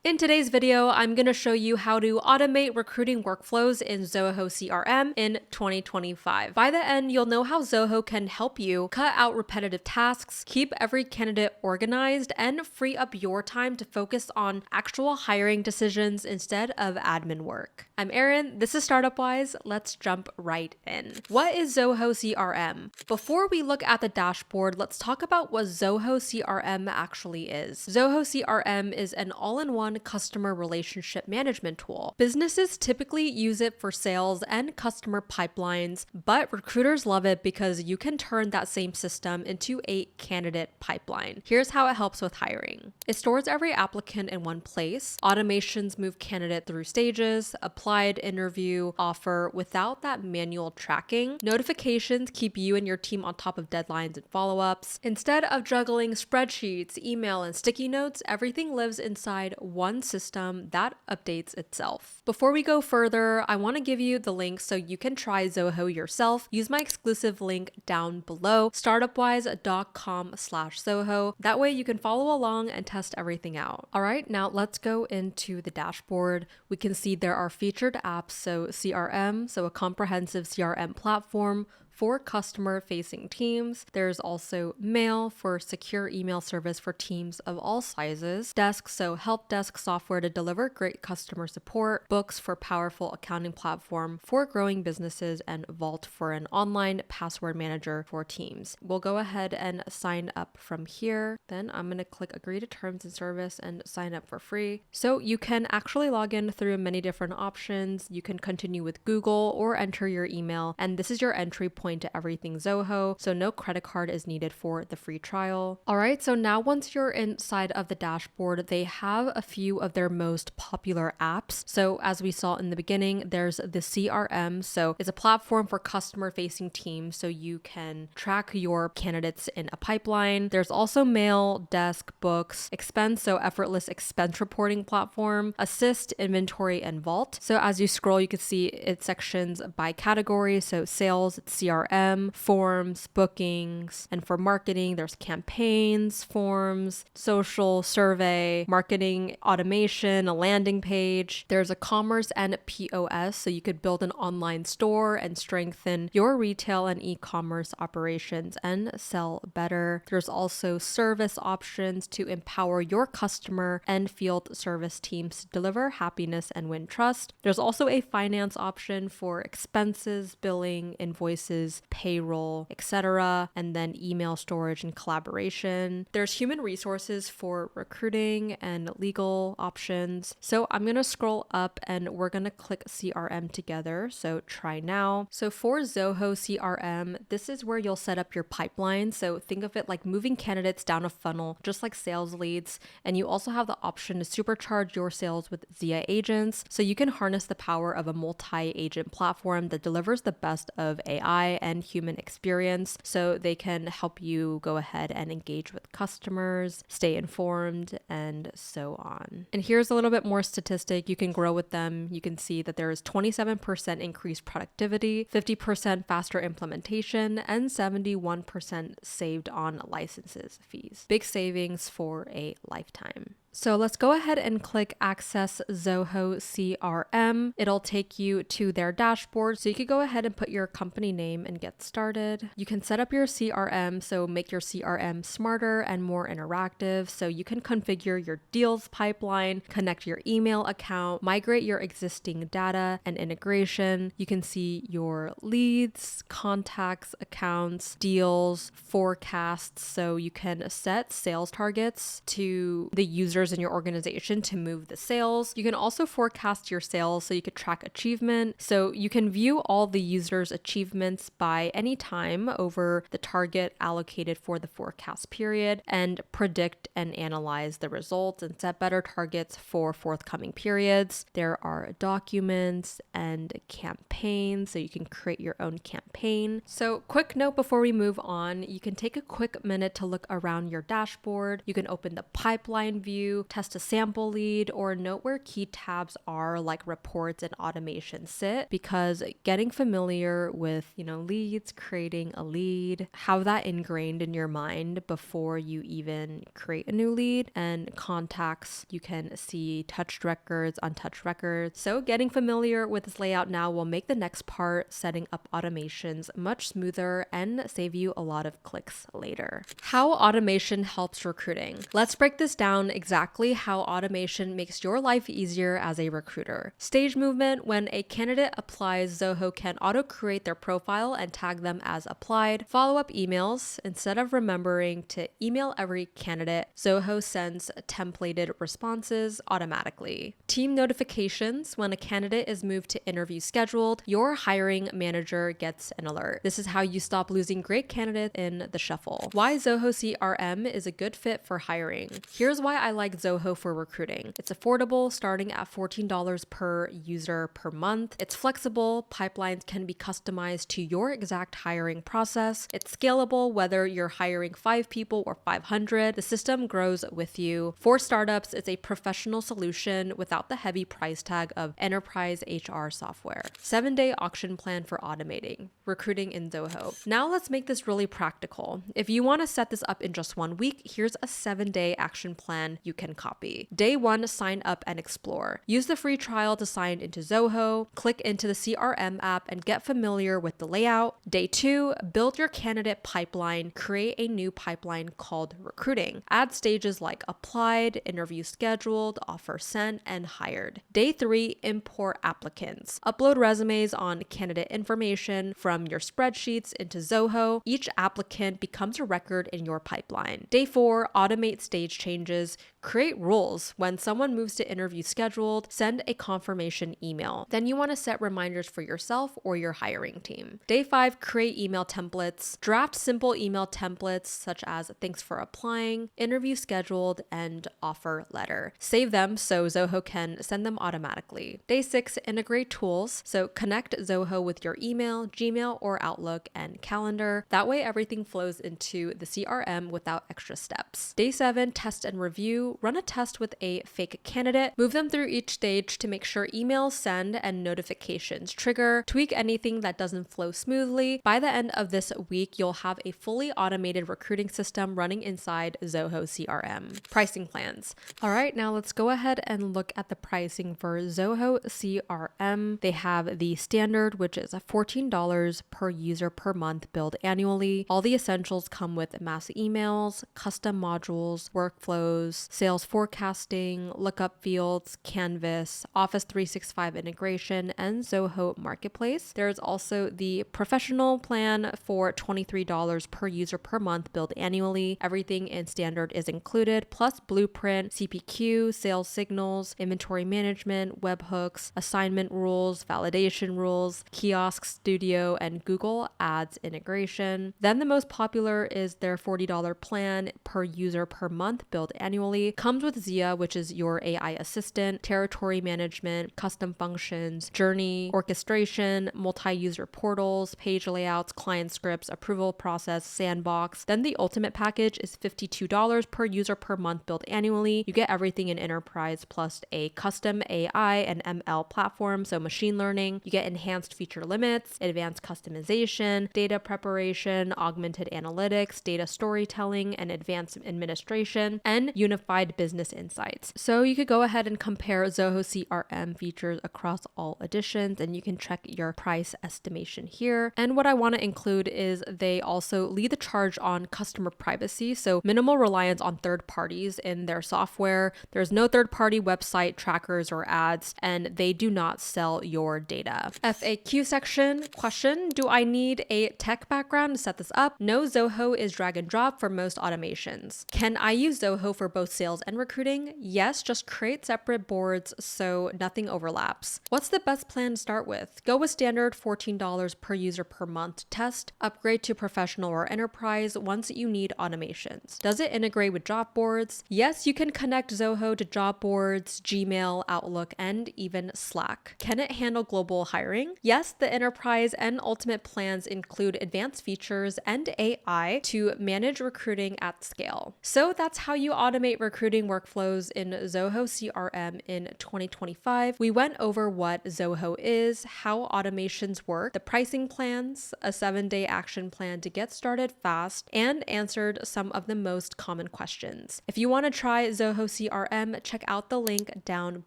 In today's video, I'm going to show you how to automate recruiting workflows in Zoho CRM in 2025. By the end, you'll know how Zoho can help you cut out repetitive tasks, keep every candidate organized, and free up your time to focus on actual hiring decisions instead of admin work. I'm Erin, this is Startup Wise. Let's jump right in. What is Zoho CRM? Before we look at the dashboard, let's talk about what Zoho CRM actually is. Zoho CRM is an all-in-one customer relationship management tool. Businesses typically use it for sales and customer pipelines, but recruiters love it because you can turn that same system into a candidate pipeline. Here's how it helps with hiring. It stores every applicant in one place. Automations move candidate through stages, applied, interview, offer without that manual tracking. Notifications keep you and your team on top of deadlines and follow-ups. Instead of juggling spreadsheets, email, and sticky notes, everything lives inside one system that updates itself. Before we go further, I want to give you the link so you can try Zoho yourself. Use my exclusive link down below, startupwise.com/Zoho. That way you can follow along and test everything out. All right, now let's go into the dashboard. We can see there are featured apps, so CRM, so a comprehensive CRM platform for customer-facing teams. There's also Mail for secure email service for teams of all sizes. Desk, so help desk software to deliver great customer support. Books for powerful accounting platform for growing businesses, and Vault for an online password manager for teams. We'll go ahead and sign up from here. Then I'm going to click agree to terms and service and sign up for free. So you can actually log in through many different options. You can continue with Google or enter your email, and this is your entry point to everything Zoho, so no credit card is needed for the free trial. All right, so now once you're inside of the dashboard, they have a few of their most popular apps. So as we saw in the beginning, there's the CRM, so it's a platform for customer-facing teams, so you can track your candidates in a pipeline. There's also Mail, Desk, Books, Expense, so effortless expense reporting platform, Assist, Inventory, and Vault. So as you scroll, you can see it sections by category, so sales, it's CRM, forms, bookings, and for marketing, there's campaigns, forms, social, survey, marketing, automation, a landing page. There's a commerce and POS, so you could build an online store and strengthen your retail and e-commerce operations and sell better. There's also service options to empower your customer and field service teams to deliver happiness and win trust. There's also a finance option for expenses, billing, invoices, payroll, etc., and then email storage and collaboration. There's human resources for recruiting and legal options. So I'm going to scroll up and we're going to click CRM together. So try now. So for Zoho CRM, this is where you'll set up your pipeline. So think of it like moving candidates down a funnel, just like sales leads. And you also have the option to supercharge your sales with ZA agents. So you can harness the power of a multi-agent platform that delivers the best of AI and human experience, so they can help you go ahead and engage with customers, stay informed, and so on. And here's a little bit more statistic. You can grow with them. You can see that there is 27% increased productivity, 50% faster implementation, and 71% saved on licenses fees. Big savings for a lifetime. So let's go ahead and click Access Zoho CRM. It'll take you to their dashboard. So you could go ahead and put your company name and get started. You can set up your CRM, so make your CRM smarter and more interactive. So you can configure your deals pipeline, connect your email account, migrate your existing data and integration. You can see your leads, contacts, accounts, deals, forecasts. So you can set sales targets to the users in your organization to move the sales. You can also forecast your sales so you could track achievement. So you can view all the users' achievements by any time over the target allocated for the forecast period and predict and analyze the results and set better targets for forthcoming periods. There are documents and campaigns, so you can create your own campaign. So quick note before we move on, you can take a quick minute to look around your dashboard. You can open the pipeline view, interview, test a sample lead, or note where key tabs are like reports and automation sit, because getting familiar with, leads, creating a lead, have that ingrained in your mind before you even create a new lead, and contacts, you can see touched records, untouched records. So getting familiar with this layout now will make the next part, setting up automations, much smoother and save you a lot of clicks later. How automation helps recruiting. Let's break this down exactly how automation makes your life easier as a recruiter. Stage movement: when a candidate applies, Zoho can auto-create their profile and tag them as applied. Follow-up emails: instead of remembering to email every candidate, Zoho sends templated responses automatically. Team notifications: when a candidate is moved to interview scheduled, your hiring manager gets an alert. This is how you stop losing great candidates in the shuffle. Why Zoho CRM is a good fit for hiring. Here's why I like Zoho for recruiting. It's affordable, starting at $14 per user per month. It's flexible. Pipelines can be customized to your exact hiring process. It's scalable, whether you're hiring 5 people or 500. The system grows with you. For startups, it's a professional solution without the heavy price tag of enterprise HR software. 7-day auction plan for automating recruiting in Zoho. Now let's make this really practical. If you want to set this up in just 1 week, here's a 7-day action plan you can copy. Day 1, sign up and explore. Use the free trial to sign into Zoho. Click into the CRM app and get familiar with the layout. Day 2, build your candidate pipeline. Create a new pipeline called recruiting. Add stages like applied, interview scheduled, offer sent, and hired. Day 3, import applicants. Upload resumes on candidate information from your spreadsheets into Zoho. Each applicant becomes a record in your pipeline. Day 4, automate stage changes. Create rules. When someone moves to interview scheduled, send a confirmation email. Then you want to set reminders for yourself or your hiring team. Day 5, create email templates. Draft simple email templates such as thanks for applying, interview scheduled, and offer letter. Save them so Zoho can send them automatically. Day 6, integrate tools. So connect Zoho with your email, Gmail, or Outlook and calendar. That way everything flows into the CRM without extra steps. Day 7, test and review. Run a test with a fake candidate. Move them through each stage to make sure emails send and notifications trigger. Tweak anything that doesn't flow smoothly. By the end of this week, you'll have a fully automated recruiting system running inside Zoho CRM. Pricing plans. All right, now let's go ahead and look at the pricing for Zoho CRM. They have the standard, which is $14 per user per month, billed annually. All the essentials come with mass emails, custom modules, workflows, sales forecasting, lookup fields, Canvas, Office 365 integration, and Zoho Marketplace. There's also the professional plan for $23 per user per month, billed annually. Everything in standard is included, plus Blueprint, CPQ, sales signals, inventory management, webhooks, assignment rules, validation rules, Kiosk Studio, and Google Ads integration. Then the most popular is their $40 plan per user per month, billed annually. Comes with Zia, which is your AI assistant, territory management, custom functions, journey, orchestration, multi-user portals, page layouts, client scripts, approval process, sandbox. Then the ultimate package is $52 per user per month, billed annually. You get everything in enterprise plus a custom AI and ML platform, so machine learning. You get enhanced feature limits, advanced customization, data preparation, augmented analytics, data storytelling, and advanced administration, and unified business insights. So you could go ahead and compare Zoho CRM features across all editions, and you can check your price estimation here. And what I want to include is they also lead the charge on customer privacy, so minimal reliance on third parties in their software. There's no third-party website trackers or ads, and they do not sell your data. FAQ section. Question: do I need a tech background to set this up? No, Zoho is drag and drop for most automations. Can I use Zoho for both sales and recruiting? Yes, just create separate boards so nothing overlaps. What's the best plan to start with? Go with standard $14 per user per month test. Upgrade to professional or enterprise once you need automations. Does it integrate with job boards? Yes, you can connect Zoho to job boards, Gmail, Outlook, and even Slack. Can it handle global hiring? Yes, the enterprise and ultimate plans include advanced features and AI to manage recruiting at scale. So that's how you automate recruiting recruiting workflows in Zoho CRM in 2025. We went over what Zoho is, how automations work, the pricing plans, a 7-day action plan to get started fast, and answered some of the most common questions. If you want to try Zoho CRM, check out the link down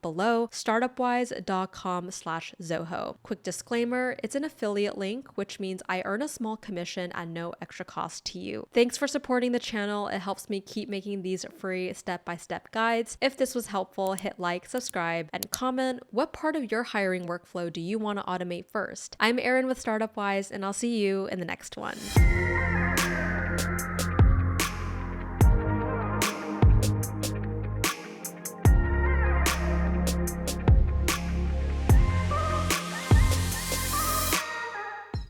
below, startupwise.com/Zoho. Quick disclaimer, it's an affiliate link, which means I earn a small commission at no extra cost to you. Thanks for supporting the channel. It helps me keep making these free step-by-step guides. If this was helpful, hit like, subscribe, and comment what part of your hiring workflow do you want to automate first. I'm Erin with Startup Wise, and I'll see you in the next one.